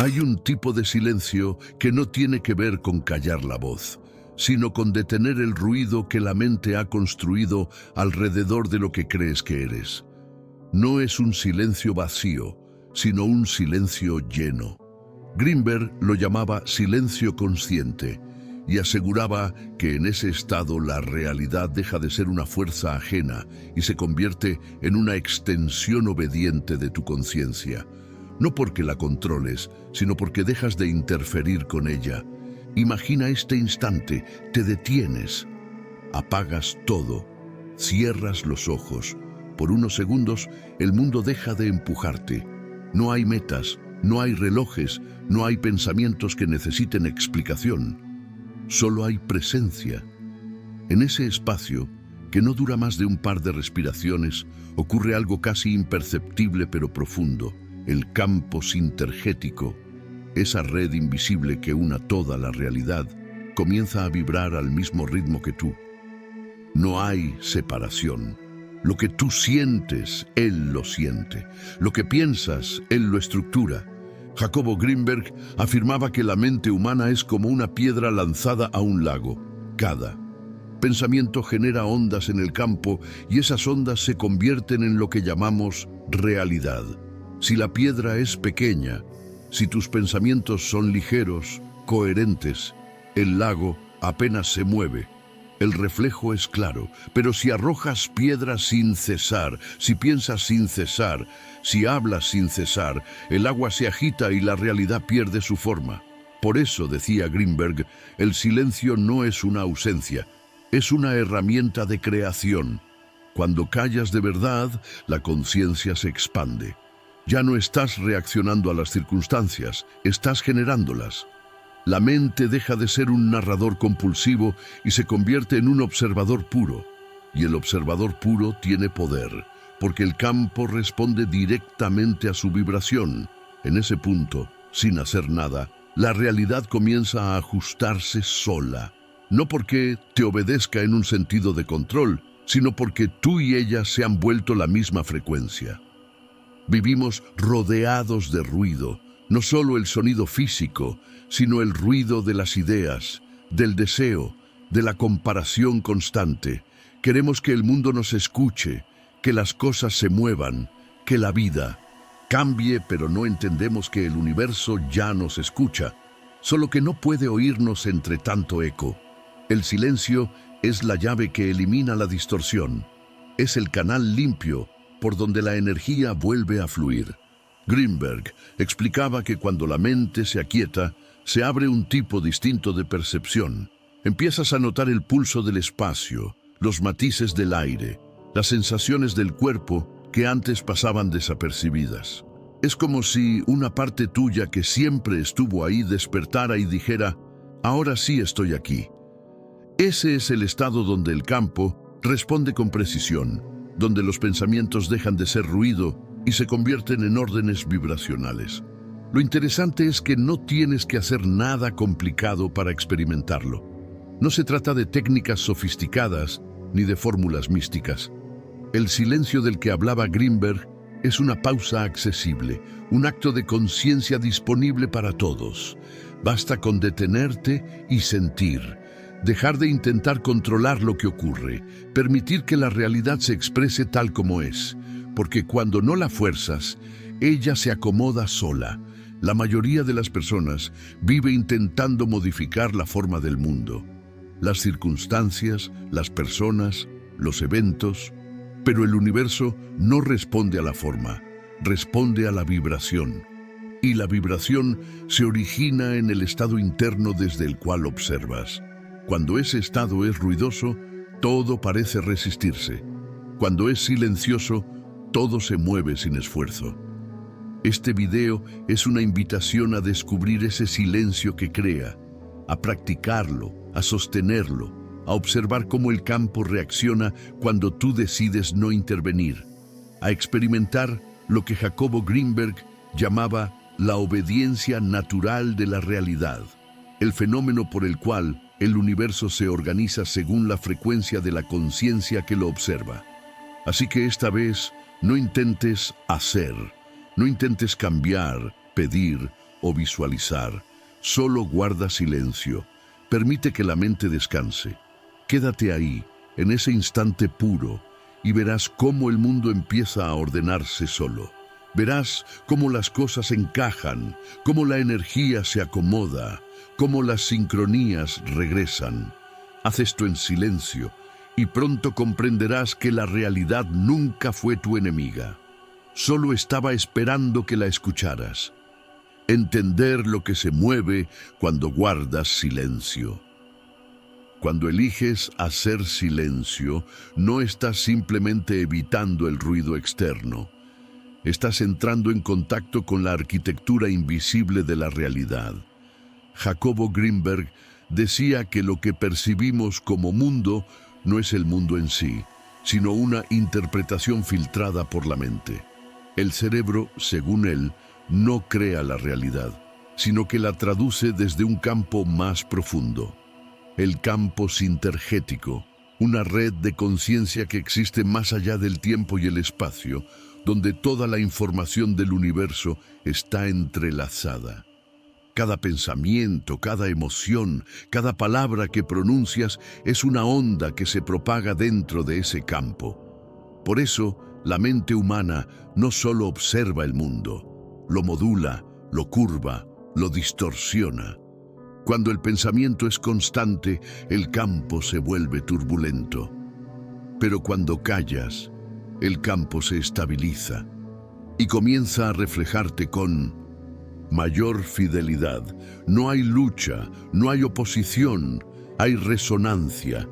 Hay un tipo de silencio que no tiene que ver con callar la voz, sino con detener el ruido que la mente ha construido alrededor de lo que crees que eres. No es un silencio vacío, sino un silencio lleno. Greenberg lo llamaba silencio consciente y aseguraba que en ese estado la realidad deja de ser una fuerza ajena y se convierte en una extensión obediente de tu conciencia. No porque la controles, sino porque dejas de interferir con ella. Imagina este instante, te detienes, apagas todo, cierras los ojos. Por unos segundos, el mundo deja de empujarte. No hay metas, no hay relojes, no hay pensamientos que necesiten explicación. Solo hay presencia. En ese espacio, que no dura más de un par de respiraciones, ocurre algo casi imperceptible pero profundo. El campo sintergético, esa red invisible que una toda la realidad, comienza a vibrar al mismo ritmo que tú. No hay separación. Lo que tú sientes, él lo siente. Lo que piensas, él lo estructura. Jacobo Greenberg afirmaba que la mente humana es como una piedra lanzada a un lago. Cada pensamiento genera ondas en el campo y esas ondas se convierten en lo que llamamos realidad. Si la piedra es pequeña, si tus pensamientos son ligeros, coherentes, el lago apenas se mueve. El reflejo es claro, pero si arrojas piedras sin cesar, si piensas sin cesar, si hablas sin cesar, el agua se agita y la realidad pierde su forma. Por eso, decía Greenberg, el silencio no es una ausencia, es una herramienta de creación. Cuando callas de verdad, la conciencia se expande. Ya no estás reaccionando a las circunstancias, estás generándolas. La mente deja de ser un narrador compulsivo y se convierte en un observador puro. Y el observador puro tiene poder, porque el campo responde directamente a su vibración. En ese punto, sin hacer nada, la realidad comienza a ajustarse sola. No porque te obedezca en un sentido de control, sino porque tú y ella se han vuelto la misma frecuencia. Vivimos rodeados de ruido, no solo el sonido físico, sino el ruido de las ideas, del deseo, de la comparación constante. Queremos que el mundo nos escuche, que las cosas se muevan, que la vida cambie, pero no entendemos que el universo ya nos escucha, solo que no puede oírnos entre tanto eco. El silencio es la llave que elimina la distorsión, es el canal limpio por donde la energía vuelve a fluir. Greenberg explicaba que cuando la mente se aquieta, se abre un tipo distinto de percepción. Empiezas a notar el pulso del espacio, los matices del aire, las sensaciones del cuerpo que antes pasaban desapercibidas. Es como si una parte tuya que siempre estuvo ahí despertara y dijera, ahora sí estoy aquí. Ese es el estado donde el campo responde con precisión, donde los pensamientos dejan de ser ruido y se convierten en órdenes vibracionales. Lo interesante es que no tienes que hacer nada complicado para experimentarlo. No se trata de técnicas sofisticadas ni de fórmulas místicas. El silencio del que hablaba Greenberg es una pausa accesible, un acto de conciencia disponible para todos. Basta con detenerte y sentir. Dejar de intentar controlar lo que ocurre, permitir que la realidad se exprese tal como es, porque cuando no la fuerzas, ella se acomoda sola. La mayoría de las personas vive intentando modificar la forma del mundo, las circunstancias, las personas, los eventos, pero el universo no responde a la forma, responde a la vibración. Y la vibración se origina en el estado interno desde el cual observas. Cuando ese estado es ruidoso, todo parece resistirse. Cuando es silencioso, todo se mueve sin esfuerzo. Este video es una invitación a descubrir ese silencio que crea, a practicarlo, a sostenerlo, a observar cómo el campo reacciona cuando tú decides no intervenir, a experimentar lo que Jacobo Greenberg llamaba la obediencia natural de la realidad, el fenómeno por el cual el universo se organiza según la frecuencia de la conciencia que lo observa. Así que esta vez no intentes hacer, no intentes cambiar, pedir o visualizar. Solo guarda silencio. Permite que la mente descanse. Quédate ahí, en ese instante puro, y verás cómo el mundo empieza a ordenarse solo. Verás cómo las cosas encajan, cómo la energía se acomoda, cómo las sincronías regresan. Haz esto en silencio y pronto comprenderás que la realidad nunca fue tu enemiga. Solo estaba esperando que la escucharas. Entender lo que se mueve cuando guardas silencio. Cuando eliges hacer silencio, no estás simplemente evitando el ruido externo. Estás entrando en contacto con la arquitectura invisible de la realidad. Jacobo Greenberg decía que lo que percibimos como mundo no es el mundo en sí, sino una interpretación filtrada por la mente. El cerebro, según él, no crea la realidad, sino que la traduce desde un campo más profundo. El campo sintergético, una red de conciencia que existe más allá del tiempo y el espacio, donde toda la información del universo está entrelazada. Cada pensamiento, cada emoción, cada palabra que pronuncias es una onda que se propaga dentro de ese campo. Por eso, la mente humana no solo observa el mundo, lo modula, lo curva, lo distorsiona. Cuando el pensamiento es constante, el campo se vuelve turbulento. Pero cuando callas, el campo se estabiliza y comienza a reflejarte con mayor fidelidad. No hay lucha, no hay oposición, hay resonancia.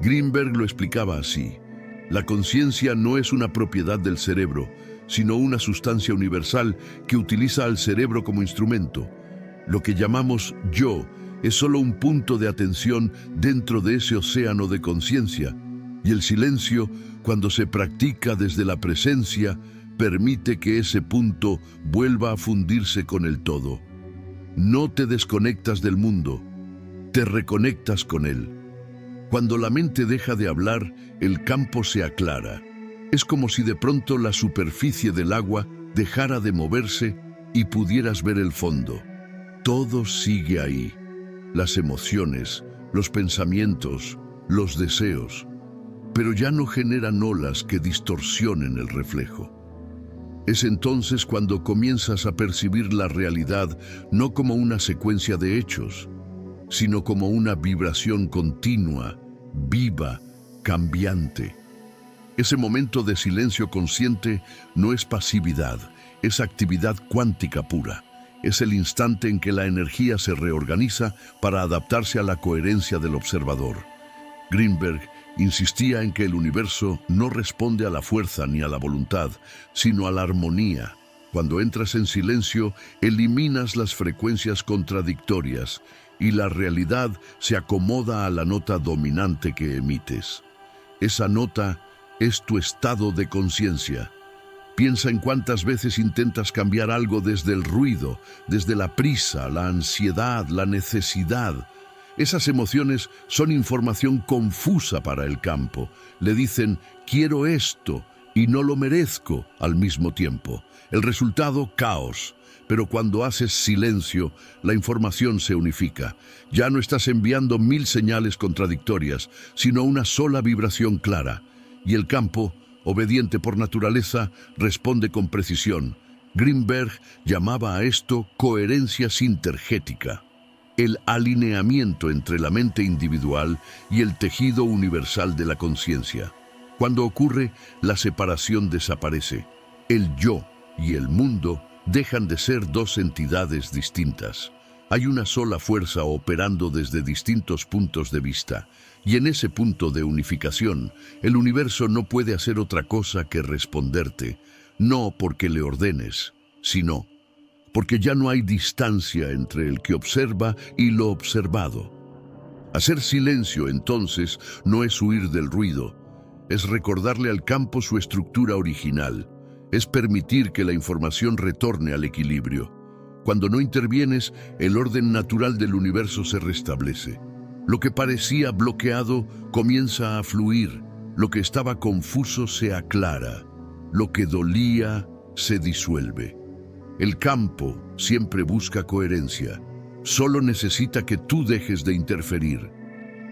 Greenberg lo explicaba así: la conciencia no es una propiedad del cerebro, sino una sustancia universal que utiliza al cerebro como instrumento. Lo que llamamos yo es solo un punto de atención dentro de ese océano de conciencia, y el silencio, cuando se practica desde la presencia, permite que ese punto vuelva a fundirse con el todo. No te desconectas del mundo, te reconectas con él. Cuando la mente deja de hablar, el campo se aclara. Es como si de pronto la superficie del agua dejara de moverse y pudieras ver el fondo. Todo sigue ahí. Las emociones, los pensamientos, los deseos, pero ya no generan olas que distorsionen el reflejo. Es entonces cuando comienzas a percibir la realidad no como una secuencia de hechos, sino como una vibración continua, viva, cambiante. Ese momento de silencio consciente no es pasividad, es actividad cuántica pura. Es el instante en que la energía se reorganiza para adaptarse a la coherencia del observador. Greenberg insistía en que el universo no responde a la fuerza ni a la voluntad, sino a la armonía. Cuando entras en silencio, eliminas las frecuencias contradictorias y la realidad se acomoda a la nota dominante que emites. Esa nota es tu estado de conciencia. Piensa en cuántas veces intentas cambiar algo desde el ruido, desde la prisa, la ansiedad, la necesidad. Esas emociones son información confusa para el campo. Le dicen, quiero esto y no lo merezco al mismo tiempo. El resultado, caos. Pero cuando haces silencio, la información se unifica. Ya no estás enviando 1000 señales contradictorias, sino una sola vibración clara. Y el campo, obediente por naturaleza, responde con precisión. Greenberg llamaba a esto coherencia sintergética, el alineamiento entre la mente individual y el tejido universal de la conciencia. Cuando ocurre, la separación desaparece. El yo y el mundo dejan de ser dos entidades distintas. Hay una sola fuerza operando desde distintos puntos de vista, y en ese punto de unificación, el universo no puede hacer otra cosa que responderte, no porque le ordenes, sino porque ya no hay distancia entre el que observa y lo observado. Hacer silencio, entonces, no es huir del ruido, es recordarle al campo su estructura original, es permitir que la información retorne al equilibrio. Cuando no intervienes, el orden natural del universo se restablece. Lo que parecía bloqueado comienza a fluir, lo que estaba confuso se aclara, lo que dolía se disuelve. El campo siempre busca coherencia. Solo necesita que tú dejes de interferir.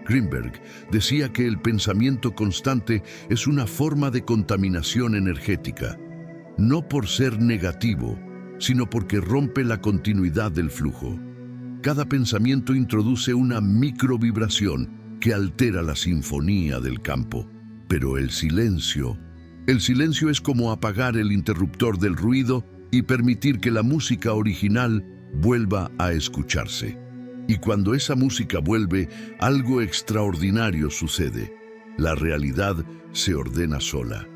Greenberg decía que el pensamiento constante es una forma de contaminación energética, no por ser negativo, sino porque rompe la continuidad del flujo. Cada pensamiento introduce una microvibración que altera la sinfonía del campo. Pero el silencio es como apagar el interruptor del ruido y permitir que la música original vuelva a escucharse. Y cuando esa música vuelve, algo extraordinario sucede. La realidad se ordena sola.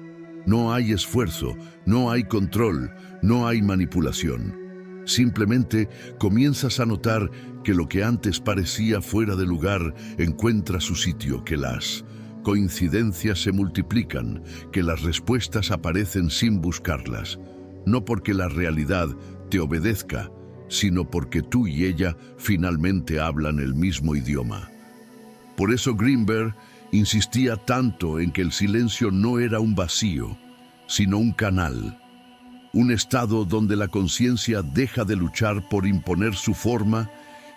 No hay esfuerzo, no hay control, no hay manipulación. Simplemente comienzas a notar que lo que antes parecía fuera de lugar encuentra su sitio, que las coincidencias se multiplican, que las respuestas aparecen sin buscarlas. No porque la realidad te obedezca, sino porque tú y ella finalmente hablan el mismo idioma. Por eso Greenberg insistía tanto en que el silencio no era un vacío, sino un canal, un estado donde la conciencia deja de luchar por imponer su forma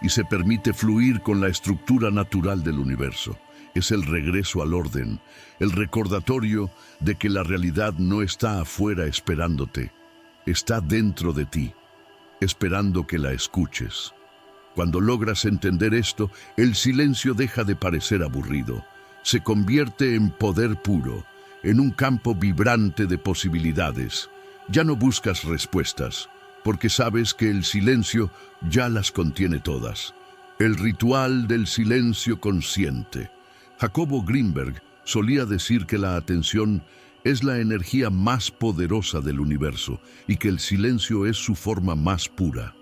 y se permite fluir con la estructura natural del universo. Es el regreso al orden, el recordatorio de que la realidad no está afuera esperándote, está dentro de ti, esperando que la escuches. Cuando logras entender esto, el silencio deja de parecer aburrido. Se convierte en poder puro, en un campo vibrante de posibilidades. Ya no buscas respuestas, porque sabes que el silencio ya las contiene todas. El ritual del silencio consciente. Jacobo Greenberg solía decir que la atención es la energía más poderosa del universo y que el silencio es su forma más pura.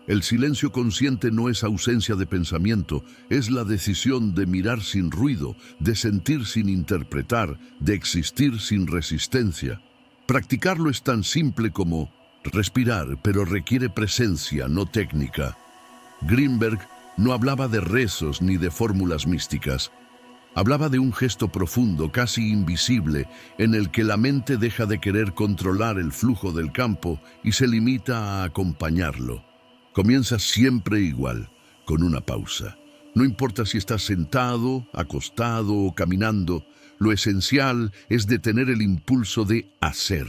El silencio consciente no es ausencia de pensamiento, es la decisión de mirar sin ruido, de sentir sin interpretar, de existir sin resistencia. Practicarlo es tan simple como respirar, pero requiere presencia, no técnica. Greenberg no hablaba de rezos ni de fórmulas místicas. Hablaba de un gesto profundo, casi invisible, en el que la mente deja de querer controlar el flujo del campo y se limita a acompañarlo. Comienza siempre igual, con una pausa. No importa si estás sentado, acostado o caminando, lo esencial es detener el impulso de hacer.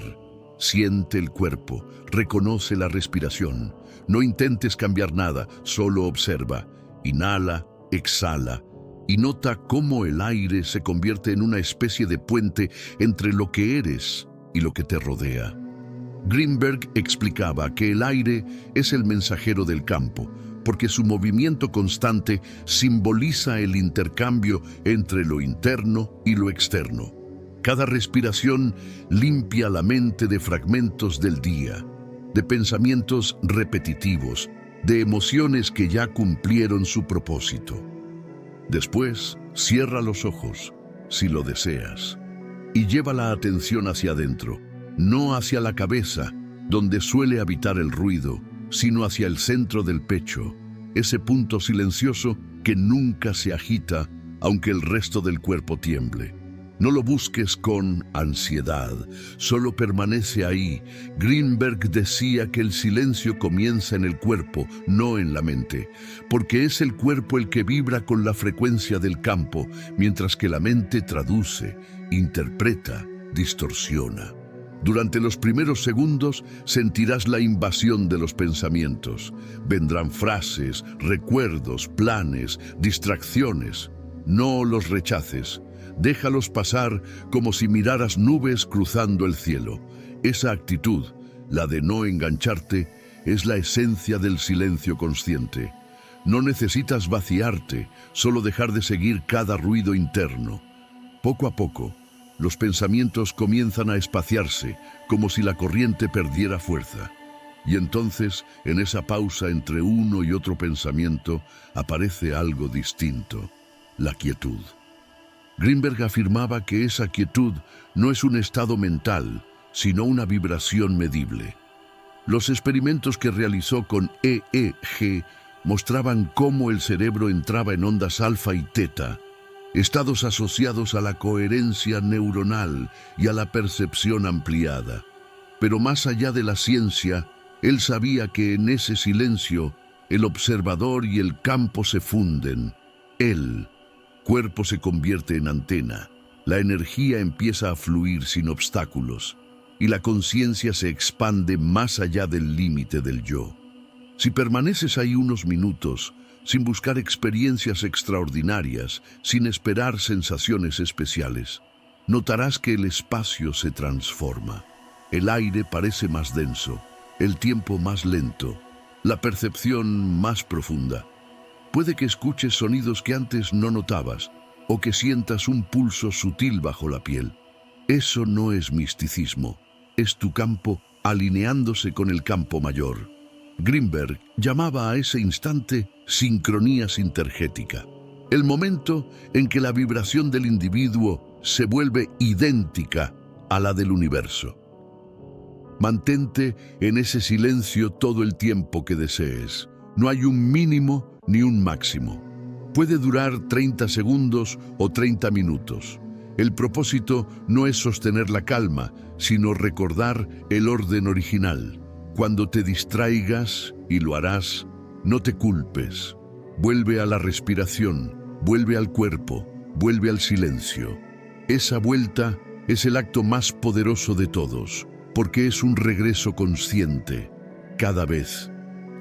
Siente el cuerpo, reconoce la respiración. No intentes cambiar nada, solo observa. Inhala, exhala. Y nota cómo el aire se convierte en una especie de puente entre lo que eres y lo que te rodea. Greenberg explicaba que el aire es el mensajero del campo, porque su movimiento constante simboliza el intercambio entre lo interno y lo externo. Cada respiración limpia la mente de fragmentos del día, de pensamientos repetitivos, de emociones que ya cumplieron su propósito. Después, cierra los ojos, si lo deseas, y lleva la atención hacia adentro, no hacia la cabeza, donde suele habitar el ruido, sino hacia el centro del pecho, ese punto silencioso que nunca se agita, aunque el resto del cuerpo tiemble. No lo busques con ansiedad, solo permanece ahí. Greenberg decía que el silencio comienza en el cuerpo, no en la mente, porque es el cuerpo el que vibra con la frecuencia del campo, mientras que la mente traduce, interpreta, distorsiona. Durante los primeros segundos sentirás la invasión de los pensamientos. Vendrán frases, recuerdos, planes, distracciones. No los rechaces. Déjalos pasar como si miraras nubes cruzando el cielo. Esa actitud, la de no engancharte, es la esencia del silencio consciente. No necesitas vaciarte, solo dejar de seguir cada ruido interno. Poco a poco, los pensamientos comienzan a espaciarse, como si la corriente perdiera fuerza. Y entonces, en esa pausa entre uno y otro pensamiento, aparece algo distinto: la quietud. Greenberg afirmaba que esa quietud no es un estado mental, sino una vibración medible. Los experimentos que realizó con EEG mostraban cómo el cerebro entraba en ondas alfa y teta, estados asociados a la coherencia neuronal y a la percepción ampliada. Pero más allá de la ciencia, Él sabía que en ese silencio el observador y el campo se funden. El cuerpo se convierte en antena, la energía empieza a fluir sin obstáculos y la conciencia se expande más allá del límite del yo. Si permaneces ahí unos minutos, sin buscar experiencias extraordinarias, sin esperar sensaciones especiales, notarás que el espacio se transforma. El aire parece más denso, el tiempo más lento, la percepción más profunda. Puede que escuches sonidos que antes no notabas o que sientas un pulso sutil bajo la piel. Eso no es misticismo, es tu campo alineándose con el campo mayor. Greenberg llamaba a ese instante sincronía sintergética, el momento en que la vibración del individuo se vuelve idéntica a la del universo. Mantente en ese silencio todo el tiempo que desees. No hay un mínimo ni un máximo. Puede durar 30 segundos o 30 minutos. El propósito no es sostener la calma, sino recordar el orden original. Cuando te distraigas, y lo harás, no te culpes. Vuelve a la respiración, vuelve al cuerpo, vuelve al silencio. Esa vuelta es el acto más poderoso de todos, porque es un regreso consciente. Cada vez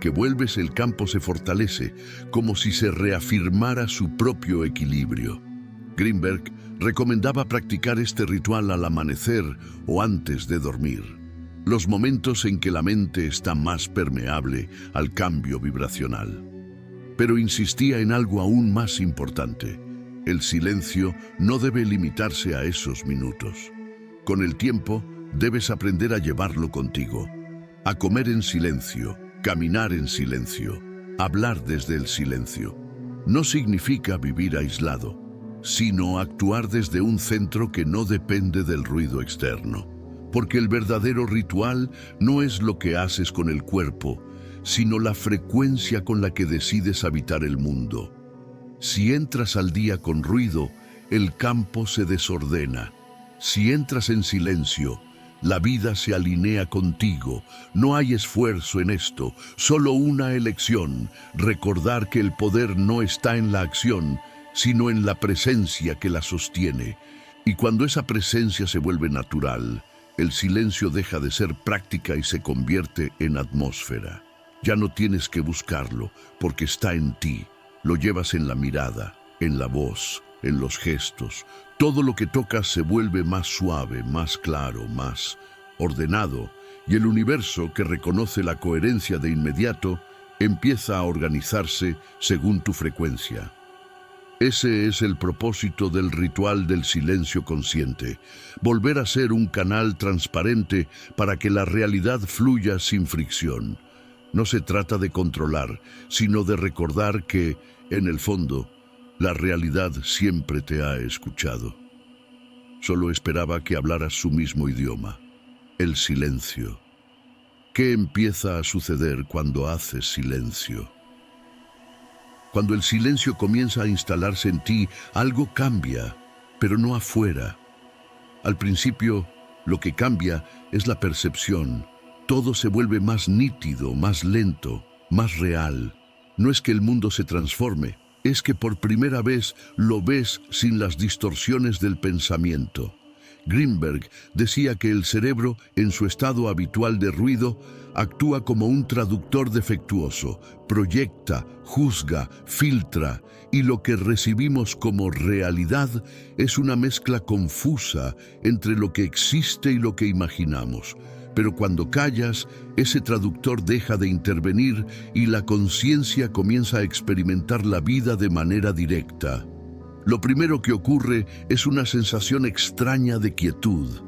que vuelves, el campo se fortalece, como si se reafirmara su propio equilibrio. Greenberg recomendaba practicar este ritual al amanecer o antes de dormir, los momentos en que la mente está más permeable al cambio vibracional. Pero insistía en algo aún más importante: el silencio no debe limitarse a esos minutos. Con el tiempo, debes aprender a llevarlo contigo, a comer en silencio, caminar en silencio, hablar desde el silencio. No significa vivir aislado, sino actuar desde un centro que no depende del ruido externo. Porque el verdadero ritual no es lo que haces con el cuerpo, sino la frecuencia con la que decides habitar el mundo. Si entras al día con ruido, el campo se desordena. Si entras en silencio, la vida se alinea contigo. No hay esfuerzo en esto, solo una elección: recordar que el poder no está en la acción, sino en la presencia que la sostiene. Y cuando esa presencia se vuelve natural, el silencio deja de ser práctica y se convierte en atmósfera. Ya no tienes que buscarlo, porque está en ti. Lo llevas en la mirada, en la voz, en los gestos. Todo lo que tocas se vuelve más suave, más claro, más ordenado, y el universo, que reconoce la coherencia de inmediato, empieza a organizarse según tu frecuencia. Ese es el propósito del ritual del silencio consciente: volver a ser un canal transparente para que la realidad fluya sin fricción. No se trata de controlar, sino de recordar que, en el fondo, la realidad siempre te ha escuchado. Solo esperaba que hablaras su mismo idioma: el silencio. ¿Qué empieza a suceder cuando haces silencio? Cuando el silencio comienza a instalarse en ti, algo cambia, pero no afuera. Al principio, lo que cambia es la percepción. Todo se vuelve más nítido, más lento, más real. No es que el mundo se transforme, es que por primera vez lo ves sin las distorsiones del pensamiento. Greenberg decía que el cerebro, en su estado habitual de ruido, actúa como un traductor defectuoso: proyecta, juzga, filtra, y lo que recibimos como realidad es una mezcla confusa entre lo que existe y lo que imaginamos. Pero cuando callas, ese traductor deja de intervenir y la conciencia comienza a experimentar la vida de manera directa. Lo primero que ocurre es una sensación extraña de quietud,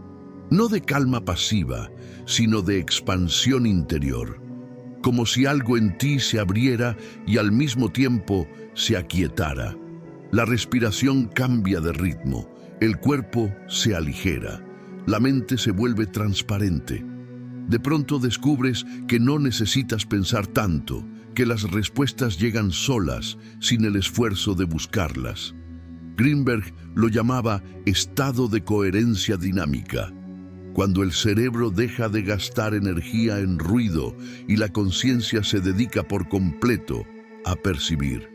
no de calma pasiva, sino de expansión interior, como si algo en ti se abriera y al mismo tiempo se aquietara. La respiración cambia de ritmo, el cuerpo se aligera, la mente se vuelve transparente. De pronto descubres que no necesitas pensar tanto, que las respuestas llegan solas, sin el esfuerzo de buscarlas. Greenberg lo llamaba estado de coherencia dinámica. Cuando el cerebro deja de gastar energía en ruido y la conciencia se dedica por completo a percibir.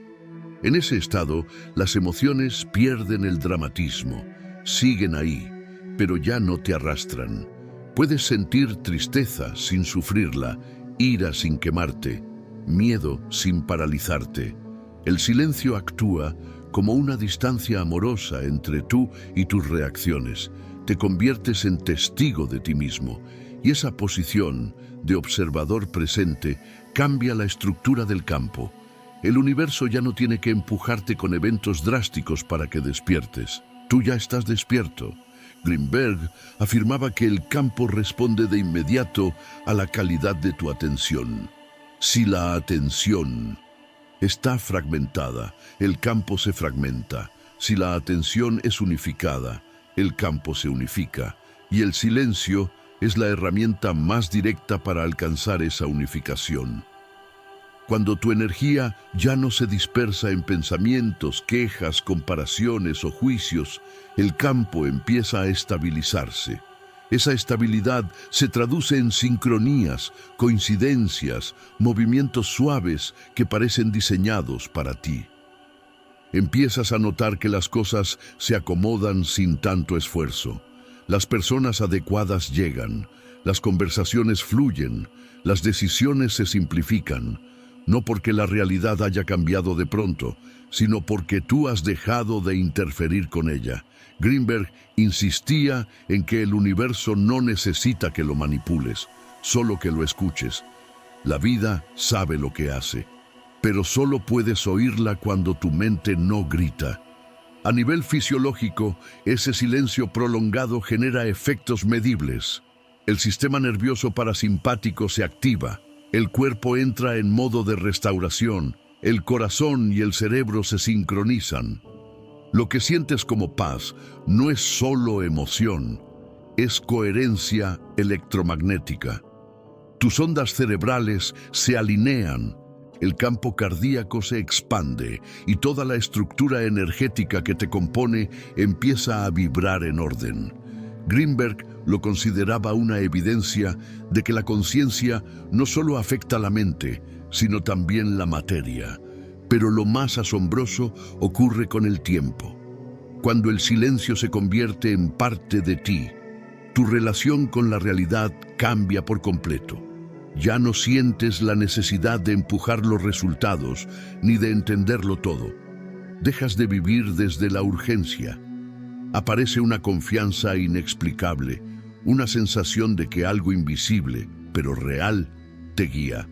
En ese estado, las emociones pierden el dramatismo, siguen ahí, pero ya no te arrastran. Puedes sentir tristeza sin sufrirla, ira sin quemarte, miedo sin paralizarte. El silencio actúa como una distancia amorosa entre tú y tus reacciones. Te conviertes en testigo de ti mismo, y esa posición de observador presente cambia la estructura del campo. El universo ya no tiene que empujarte con eventos drásticos para que despiertes. Tú ya estás despierto. Greenberg afirmaba que el campo responde de inmediato a la calidad de tu atención. Si la atención está fragmentada, el campo se fragmenta. Si la atención es unificada, el campo se unifica. Y el silencio es la herramienta más directa para alcanzar esa unificación. Cuando tu energía ya no se dispersa en pensamientos, quejas, comparaciones o juicios, el campo empieza a estabilizarse. Esa estabilidad se traduce en sincronías, coincidencias, movimientos suaves que parecen diseñados para ti. Empiezas a notar que las cosas se acomodan sin tanto esfuerzo. Las personas adecuadas llegan, las conversaciones fluyen, las decisiones se simplifican. No porque la realidad haya cambiado de pronto, sino porque tú has dejado de interferir con ella. Greenberg insistía en que el universo no necesita que lo manipules, solo que lo escuches. La vida sabe lo que hace, pero solo puedes oírla cuando tu mente no grita. A nivel fisiológico, ese silencio prolongado genera efectos medibles. El sistema nervioso parasimpático se activa. El cuerpo entra en modo de restauración, el corazón y el cerebro se sincronizan. Lo que sientes como paz no es solo emoción, es coherencia electromagnética. Tus ondas cerebrales se alinean, el campo cardíaco se expande y toda la estructura energética que te compone empieza a vibrar en orden. Greenberg lo consideraba una evidencia de que la conciencia no solo afecta la mente, sino también la materia. Pero lo más asombroso ocurre con el tiempo. Cuando el silencio se convierte en parte de ti, tu relación con la realidad cambia por completo. Ya no sientes la necesidad de empujar los resultados ni de entenderlo todo. Dejas de vivir desde la urgencia. Aparece una confianza inexplicable, una sensación de que algo invisible, pero real, te guía.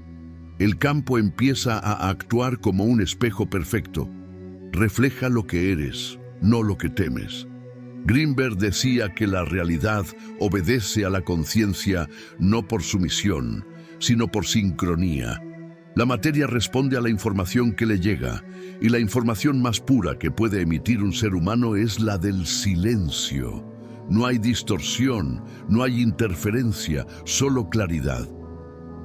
El campo empieza a actuar como un espejo perfecto. Refleja lo que eres, no lo que temes. Greenberg decía que la realidad obedece a la conciencia no por sumisión, sino por sincronía. La materia responde a la información que le llega, y la información más pura que puede emitir un ser humano es la del silencio. No hay distorsión, no hay interferencia, solo claridad.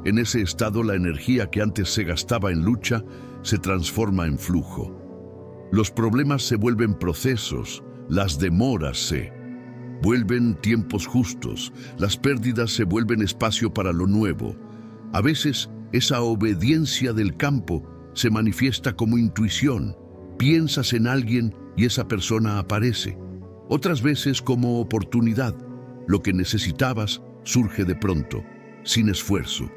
En ese estado, la energía que antes se gastaba en lucha se transforma en flujo. Los problemas se vuelven procesos, las demoras se vuelven tiempos justos, las pérdidas se vuelven espacio para lo nuevo. A veces, esa obediencia del campo se manifiesta como intuición. Piensas en alguien y esa persona aparece. Otras veces como oportunidad. Lo que necesitabas surge de pronto, sin esfuerzo.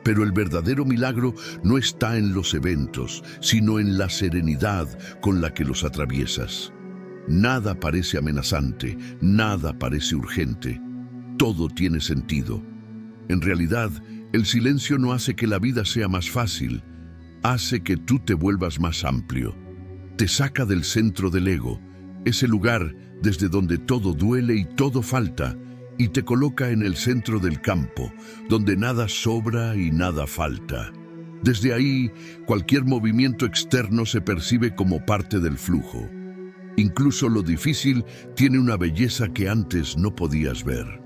Pero el verdadero milagro no está en los eventos, sino en la serenidad con la que los atraviesas. Nada parece amenazante, nada parece urgente. Todo tiene sentido. En realidad, el silencio no hace que la vida sea más fácil, hace que tú te vuelvas más amplio. Te saca del centro del ego, ese lugar desde donde todo duele y todo falta, y te coloca en el centro del campo, donde nada sobra y nada falta. Desde ahí, cualquier movimiento externo se percibe como parte del flujo. Incluso lo difícil tiene una belleza que antes no podías ver.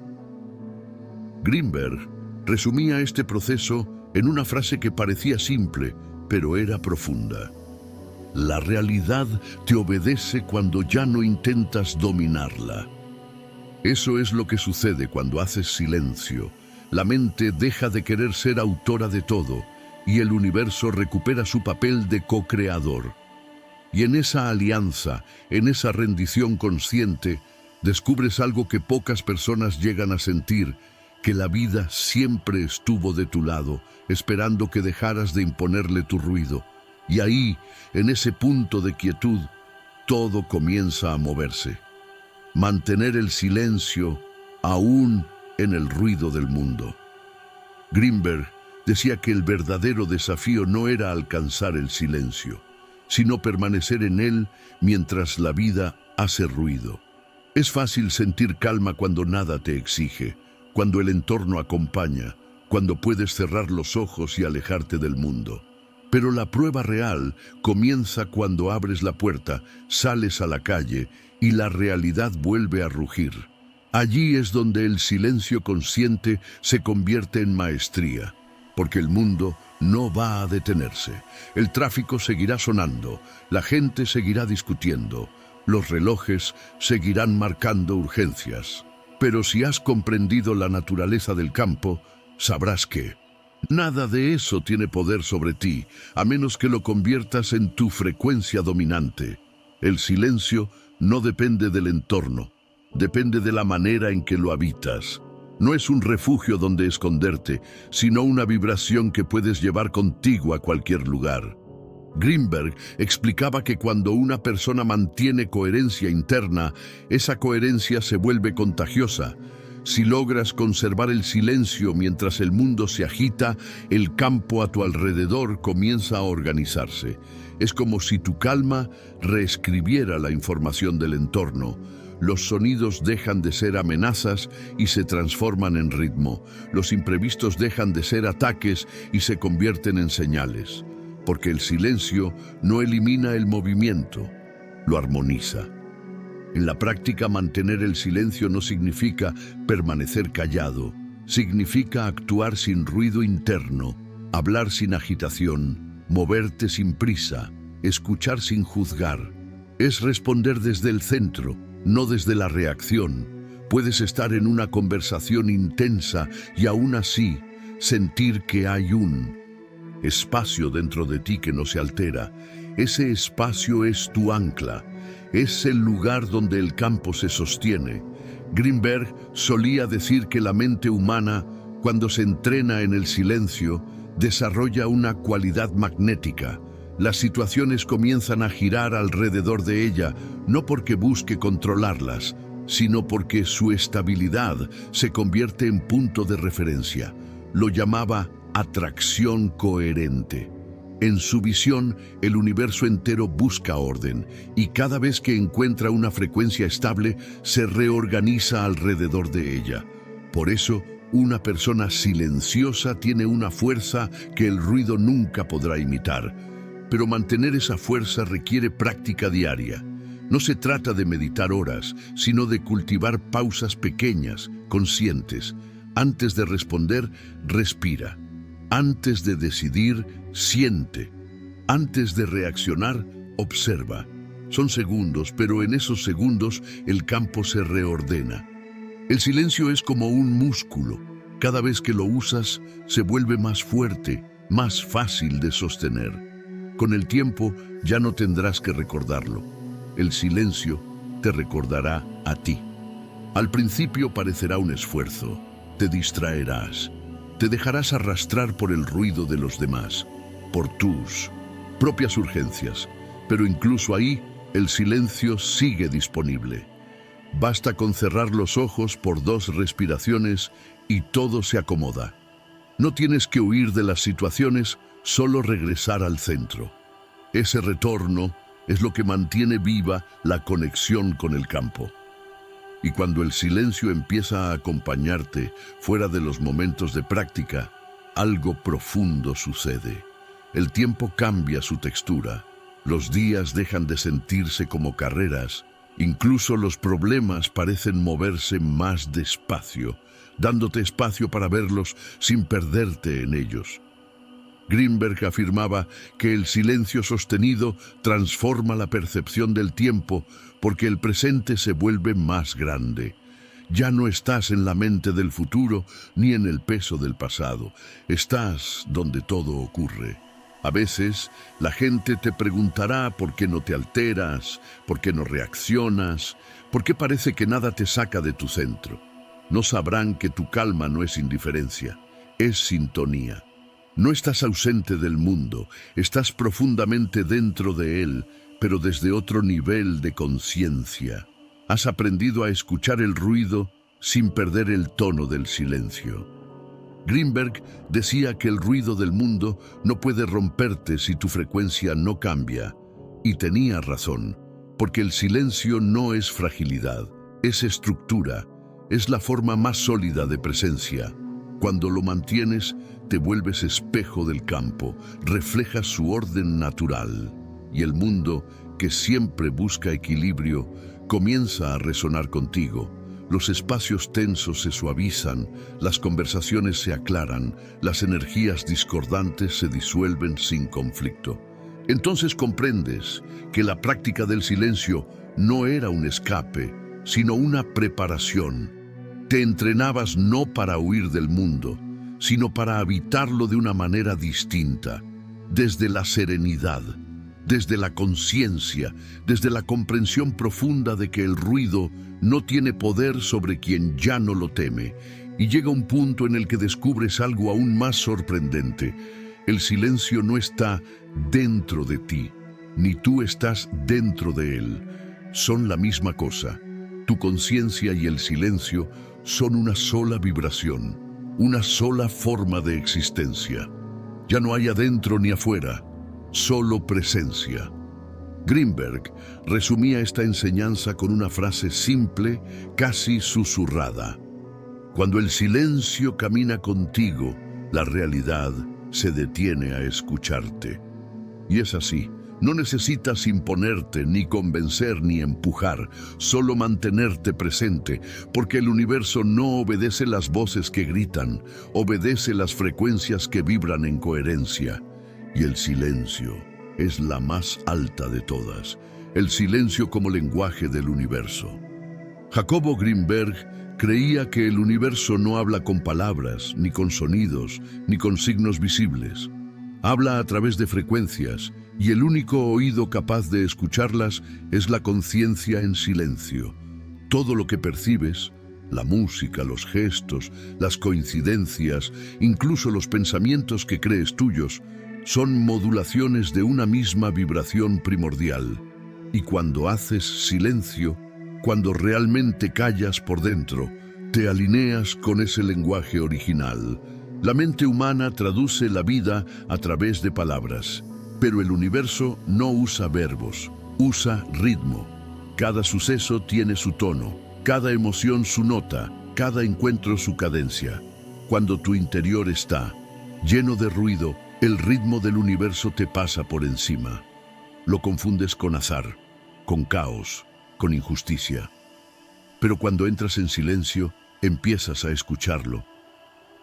Greenberg resumía este proceso en una frase que parecía simple, pero era profunda. La realidad te obedece cuando ya no intentas dominarla. Eso es lo que sucede cuando haces silencio. La mente deja de querer ser autora de todo y el universo recupera su papel de co-creador. Y en esa alianza, en esa rendición consciente, descubres algo que pocas personas llegan a sentir, que la vida siempre estuvo de tu lado, esperando que dejaras de imponerle tu ruido. Y ahí, en ese punto de quietud, todo comienza a moverse. Mantener el silencio aún en el ruido del mundo. Grinberg decía que el verdadero desafío no era alcanzar el silencio, sino permanecer en él mientras la vida hace ruido. Es fácil sentir calma cuando nada te exige, cuando el entorno acompaña, cuando puedes cerrar los ojos y alejarte del mundo. Pero la prueba real comienza cuando abres la puerta, sales a la calle y la realidad vuelve a rugir. Allí es donde el silencio consciente se convierte en maestría, porque el mundo no va a detenerse. El tráfico seguirá sonando, la gente seguirá discutiendo, los relojes seguirán marcando urgencias. Pero si has comprendido la naturaleza del campo, sabrás que nada de eso tiene poder sobre ti, a menos que lo conviertas en tu frecuencia dominante. El silencio no depende del entorno, depende de la manera en que lo habitas. No es un refugio donde esconderte, sino una vibración que puedes llevar contigo a cualquier lugar. Grinberg explicaba que cuando una persona mantiene coherencia interna, esa coherencia se vuelve contagiosa. Si logras conservar el silencio mientras el mundo se agita, el campo a tu alrededor comienza a organizarse. Es como si tu calma reescribiera la información del entorno. Los sonidos dejan de ser amenazas y se transforman en ritmo. Los imprevistos dejan de ser ataques y se convierten en señales. Porque el silencio no elimina el movimiento, lo armoniza. En la práctica, mantener el silencio no significa permanecer callado, significa actuar sin ruido interno, hablar sin agitación, moverte sin prisa, escuchar sin juzgar. Es responder desde el centro, no desde la reacción. Puedes estar en una conversación intensa y aún así sentir que hay un espacio dentro de ti que no se altera. Ese espacio es tu ancla, es el lugar donde el campo se sostiene. Grinberg solía decir que la mente humana, cuando se entrena en el silencio, desarrolla una cualidad magnética. Las situaciones comienzan a girar alrededor de ella, no porque busque controlarlas, sino porque su estabilidad se convierte en punto de referencia. Lo llamaba atracción coherente. En su visión, el universo entero busca orden, y cada vez que encuentra una frecuencia estable, se reorganiza alrededor de ella. Por eso, una persona silenciosa tiene una fuerza que el ruido nunca podrá imitar. Pero mantener esa fuerza requiere práctica diaria. No se trata de meditar horas, sino de cultivar pausas pequeñas, conscientes. Antes de responder, respira. Antes de decidir, siente. Antes de reaccionar, observa. Son segundos, pero en esos segundos el campo se reordena. El silencio es como un músculo. Cada vez que lo usas, se vuelve más fuerte, más fácil de sostener. Con el tiempo, ya no tendrás que recordarlo. El silencio te recordará a ti. Al principio parecerá un esfuerzo. Te distraerás. Te dejarás arrastrar por el ruido de los demás, por tus propias urgencias. Pero incluso ahí, el silencio sigue disponible. Basta con cerrar los ojos por 2 respiraciones y todo se acomoda. No tienes que huir de las situaciones, solo regresar al centro. Ese retorno es lo que mantiene viva la conexión con el campo. Y cuando el silencio empieza a acompañarte fuera de los momentos de práctica, algo profundo sucede. El tiempo cambia su textura. Los días dejan de sentirse como carreras. Incluso los problemas parecen moverse más despacio, dándote espacio para verlos sin perderte en ellos. Grinberg afirmaba que el silencio sostenido transforma la percepción del tiempo porque el presente se vuelve más grande. Ya no estás en la mente del futuro ni en el peso del pasado. Estás donde todo ocurre. A veces la gente te preguntará por qué no te alteras, por qué no reaccionas, por qué parece que nada te saca de tu centro. No sabrán que tu calma no es indiferencia, es sintonía. No estás ausente del mundo, estás profundamente dentro de él, pero desde otro nivel de conciencia. Has aprendido a escuchar el ruido sin perder el tono del silencio. Greenberg decía que el ruido del mundo no puede romperte si tu frecuencia no cambia. Y tenía razón, porque el silencio no es fragilidad, es estructura, es la forma más sólida de presencia. Cuando lo mantienes, te vuelves espejo del campo, reflejas su orden natural. Y el mundo, que siempre busca equilibrio, comienza a resonar contigo. Los espacios tensos se suavizan, las conversaciones se aclaran, las energías discordantes se disuelven sin conflicto. Entonces comprendes que la práctica del silencio no era un escape, sino una preparación. Te entrenabas no para huir del mundo, sino para habitarlo de una manera distinta, desde la serenidad, desde la conciencia, desde la comprensión profunda de que el ruido no tiene poder sobre quien ya no lo teme. Y llega un punto en el que descubres algo aún más sorprendente. El silencio no está dentro de ti, ni tú estás dentro de él. Son la misma cosa. Tu conciencia y el silencio son una sola vibración, una sola forma de existencia. Ya no hay adentro ni afuera, solo presencia. Greenberg resumía esta enseñanza con una frase simple, casi susurrada. Cuando el silencio camina contigo, la realidad se detiene a escucharte. Y es así. No necesitas imponerte, ni convencer, ni empujar, solo mantenerte presente, porque el universo no obedece las voces que gritan, obedece las frecuencias que vibran en coherencia. Y el silencio es la más alta de todas, el silencio como lenguaje del universo. Jacobo Greenberg creía que el universo no habla con palabras, ni con sonidos, ni con signos visibles. Habla a través de frecuencias, y el único oído capaz de escucharlas es la conciencia en silencio. Todo lo que percibes, la música, los gestos, las coincidencias, incluso los pensamientos que crees tuyos, son modulaciones de una misma vibración primordial. Y cuando haces silencio, cuando realmente callas por dentro, te alineas con ese lenguaje original. La mente humana traduce la vida a través de palabras, pero el universo no usa verbos, usa ritmo. Cada suceso tiene su tono, cada emoción su nota, cada encuentro su cadencia. Cuando tu interior está lleno de ruido, el ritmo del universo te pasa por encima. Lo confundes con azar, con caos, con injusticia. Pero cuando entras en silencio, empiezas a escucharlo.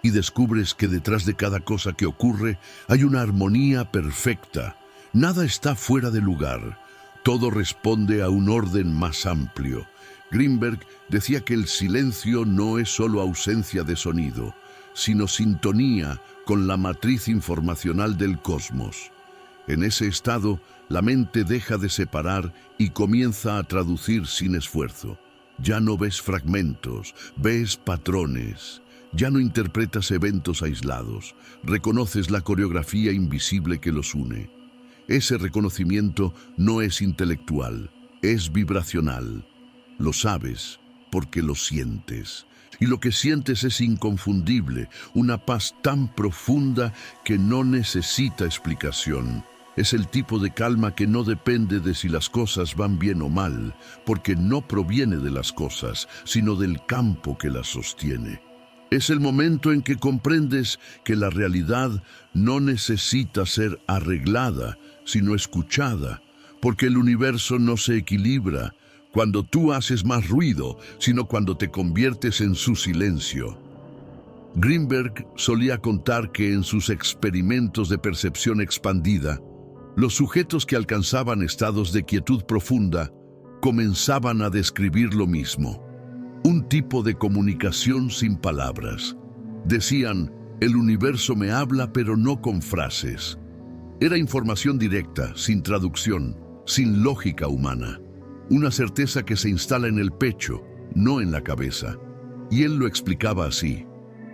Y descubres que detrás de cada cosa que ocurre hay una armonía perfecta. Nada está fuera de lugar. Todo responde a un orden más amplio. Greenberg decía que el silencio no es solo ausencia de sonido, sino sintonía con la matriz informacional del cosmos. En ese estado, la mente deja de separar y comienza a traducir sin esfuerzo. Ya no ves fragmentos, ves patrones. Ya no interpretas eventos aislados, reconoces la coreografía invisible que los une. Ese reconocimiento no es intelectual, es vibracional. Lo sabes porque lo sientes. Y lo que sientes es inconfundible, una paz tan profunda que no necesita explicación. Es el tipo de calma que no depende de si las cosas van bien o mal, porque no proviene de las cosas, sino del campo que las sostiene. Es el momento en que comprendes que la realidad no necesita ser arreglada, sino escuchada, porque el universo no se equilibra cuando tú haces más ruido, sino cuando te conviertes en su silencio. Greenberg solía contar que en sus experimentos de percepción expandida, los sujetos que alcanzaban estados de quietud profunda comenzaban a describir lo mismo. un tipo de comunicación sin palabras. Decían, el universo me habla pero no con frases. Era información directa, sin traducción, sin lógica humana. Una certeza que se instala en el pecho, no en la cabeza. Y él lo explicaba así.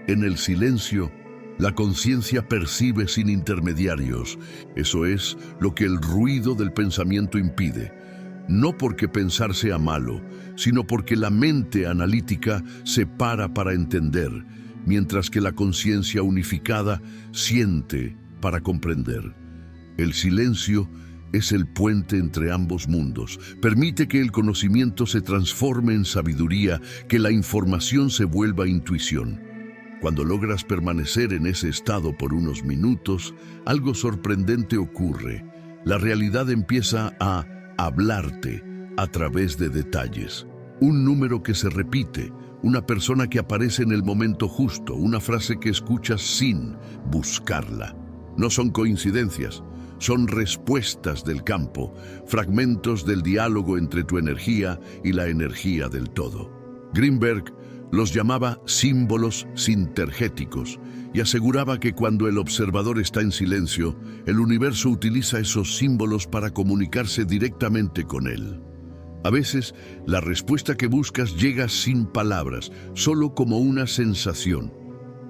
En el silencio, la conciencia percibe sin intermediarios. Eso es lo que el ruido del pensamiento impide. No porque pensar sea malo, sino porque la mente analítica se para entender, mientras que la conciencia unificada siente para comprender. El silencio es el puente entre ambos mundos. Permite que el conocimiento se transforme en sabiduría, que la información se vuelva intuición. Cuando logras permanecer en ese estado por unos minutos, algo sorprendente ocurre. La realidad empieza a hablarte a través de detalles. Un número que se repite, una persona que aparece en el momento justo, una frase que escuchas sin buscarla. No son coincidencias, son respuestas del campo, fragmentos del diálogo entre tu energía y la energía del todo. Greenberg los llamaba símbolos sintergéticos y aseguraba que cuando el observador está en silencio, el universo utiliza esos símbolos para comunicarse directamente con él. A veces, la respuesta que buscas llega sin palabras, solo como una sensación.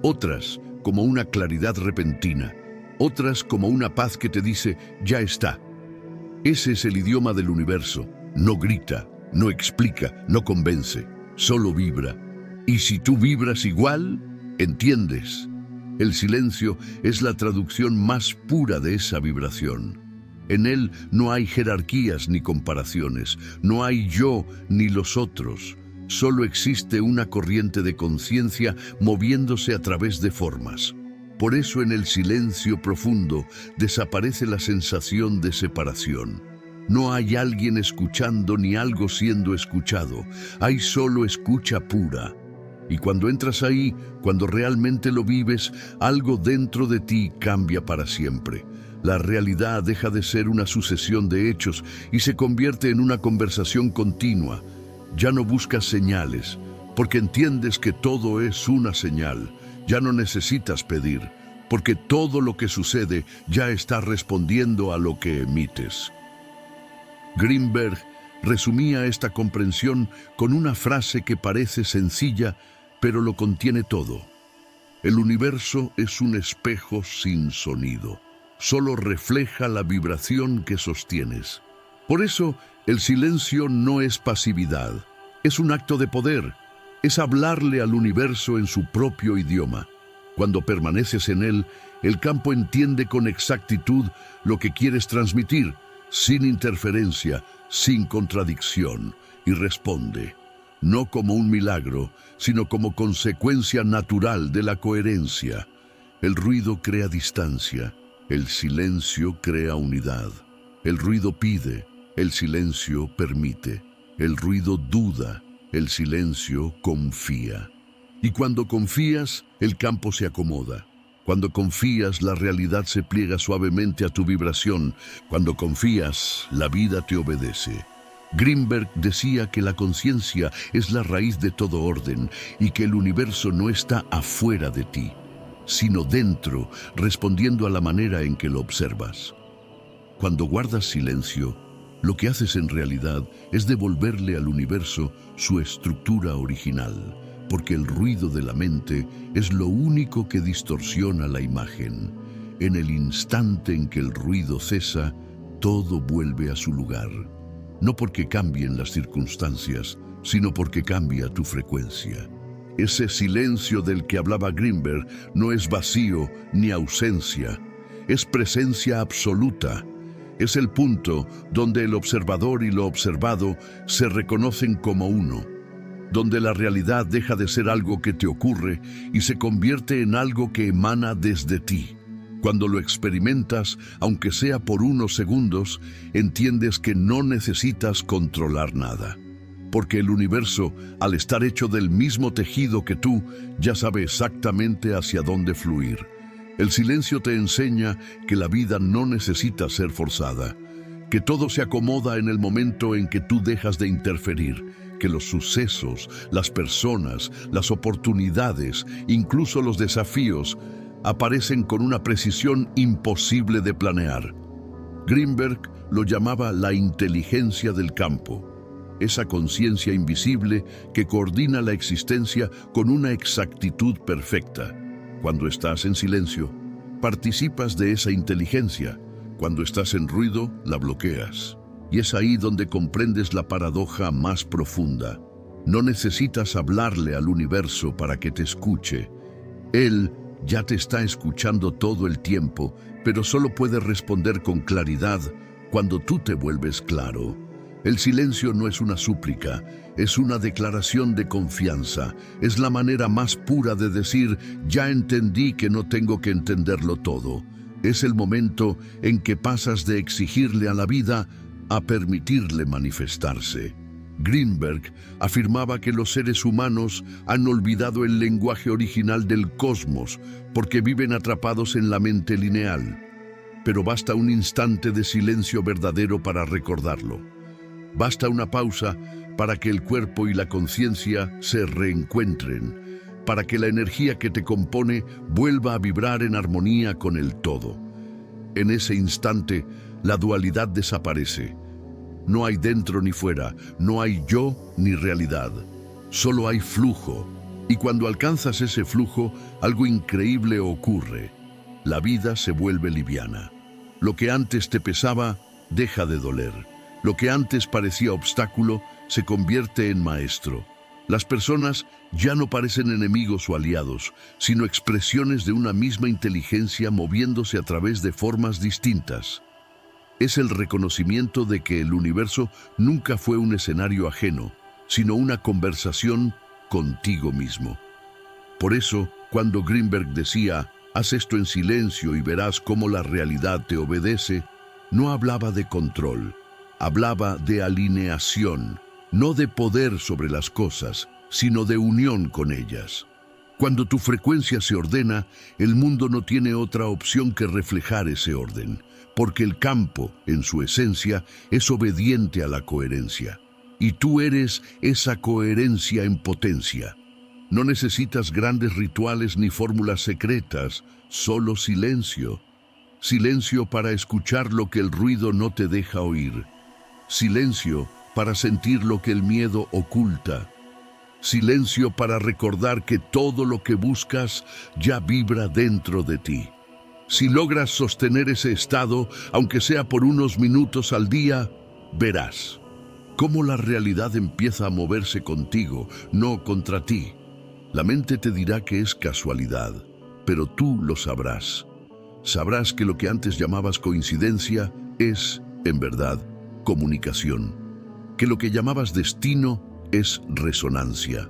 Otras, como una claridad repentina. Otras, como una paz que te dice, ya está. Ese es el idioma del universo. No grita, no explica, no convence, solo vibra. Y si tú vibras igual, entiendes. El silencio es la traducción más pura de esa vibración. En él no hay jerarquías ni comparaciones, no hay yo ni los otros. Solo existe una corriente de conciencia moviéndose a través de formas. Por eso en el silencio profundo desaparece la sensación de separación. No hay alguien escuchando ni algo siendo escuchado, hay solo escucha pura. Y cuando entras ahí, cuando realmente lo vives, algo dentro de ti cambia para siempre. La realidad deja de ser una sucesión de hechos y se convierte en una conversación continua. Ya no buscas señales, porque entiendes que todo es una señal. Ya no necesitas pedir, porque todo lo que sucede ya está respondiendo a lo que emites. Greenberg resumía esta comprensión con una frase que parece sencilla, pero lo contiene todo. El universo es un espejo sin sonido. Solo refleja la vibración que sostienes. Por eso, el silencio no es pasividad. Es un acto de poder. Es hablarle al universo en su propio idioma. Cuando permaneces en él, el campo entiende con exactitud lo que quieres transmitir, sin interferencia, sin contradicción, y responde. No como un milagro, sino como consecuencia natural de la coherencia. El ruido crea distancia, el silencio crea unidad. El ruido pide, el silencio permite. El ruido duda, el silencio confía. Y cuando confías, el campo se acomoda. Cuando confías, la realidad se pliega suavemente a tu vibración. Cuando confías, la vida te obedece. Greenberg decía que la conciencia es la raíz de todo orden y que el universo no está afuera de ti, sino dentro, respondiendo a la manera en que lo observas. Cuando guardas silencio, lo que haces en realidad es devolverle al universo su estructura original, porque el ruido de la mente es lo único que distorsiona la imagen. En el instante en que el ruido cesa, todo vuelve a su lugar. No porque cambien las circunstancias, sino porque cambia tu frecuencia. Ese silencio del que hablaba Greenberg no es vacío ni ausencia, es presencia absoluta. Es el punto donde el observador y lo observado se reconocen como uno, donde la realidad deja de ser algo que te ocurre y se convierte en algo que emana desde ti. Cuando lo experimentas, aunque sea por unos segundos, entiendes que no necesitas controlar nada. Porque el universo, al estar hecho del mismo tejido que tú, ya sabe exactamente hacia dónde fluir. El silencio te enseña que la vida no necesita ser forzada, que todo se acomoda en el momento en que tú dejas de interferir, que los sucesos, las personas, las oportunidades, incluso los desafíos, aparecen con una precisión imposible de planear. Greenberg lo llamaba la inteligencia del campo, esa conciencia invisible que coordina la existencia con una exactitud perfecta. Cuando estás en silencio, participas de esa inteligencia. Cuando estás en ruido, la bloqueas. Y es ahí donde comprendes la paradoja más profunda. No necesitas hablarle al universo para que te escuche. Él ya te está escuchando todo el tiempo, pero solo puede responder con claridad cuando tú te vuelves claro. El silencio no es una súplica, es una declaración de confianza. Es la manera más pura de decir, ya entendí que no tengo que entenderlo todo. Es el momento en que pasas de exigirle a la vida a permitirle manifestarse. Greenberg afirmaba que los seres humanos han olvidado el lenguaje original del cosmos porque viven atrapados en la mente lineal. Pero basta un instante de silencio verdadero para recordarlo. Basta una pausa para que el cuerpo y la conciencia se reencuentren, para que la energía que te compone vuelva a vibrar en armonía con el todo. En ese instante, la dualidad desaparece. No hay dentro ni fuera, no hay yo ni realidad. Solo hay flujo. Y cuando alcanzas ese flujo, algo increíble ocurre. La vida se vuelve liviana. Lo que antes te pesaba, deja de doler. Lo que antes parecía obstáculo, se convierte en maestro. Las personas ya no parecen enemigos o aliados, sino expresiones de una misma inteligencia moviéndose a través de formas distintas. Es el reconocimiento de que el universo nunca fue un escenario ajeno, sino una conversación contigo mismo. Por eso, cuando Greenberg decía, haz esto en silencio y verás cómo la realidad te obedece, no hablaba de control, hablaba de alineación, no de poder sobre las cosas, sino de unión con ellas. Cuando tu frecuencia se ordena, el mundo no tiene otra opción que reflejar ese orden, porque el campo, en su esencia, es obediente a la coherencia. Y tú eres esa coherencia en potencia. No necesitas grandes rituales ni fórmulas secretas, solo silencio. Silencio para escuchar lo que el ruido no te deja oír. Silencio para sentir lo que el miedo oculta. Silencio para recordar que todo lo que buscas ya vibra dentro de ti. Si logras sostener ese estado, aunque sea por unos minutos al día, verás cómo la realidad empieza a moverse contigo, no contra ti. La mente te dirá que es casualidad, pero tú lo sabrás. Sabrás que lo que antes llamabas coincidencia es, en verdad, comunicación. Que lo que llamabas destino es resonancia.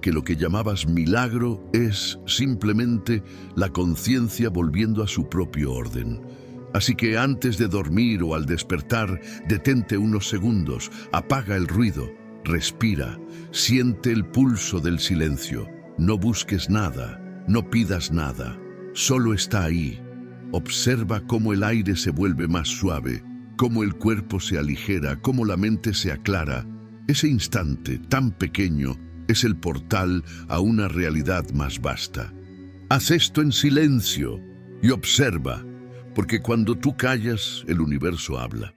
Que lo que llamabas milagro es simplemente la conciencia volviendo a su propio orden. Así que antes de dormir o al despertar, detente unos segundos, apaga el ruido, respira, siente el pulso del silencio. No busques nada, no pidas nada, solo está ahí. Observa cómo el aire se vuelve más suave, cómo el cuerpo se aligera, cómo la mente se aclara. Ese instante tan pequeño es el portal a una realidad más vasta. Haz esto en silencio y observa, porque cuando tú callas, el universo habla.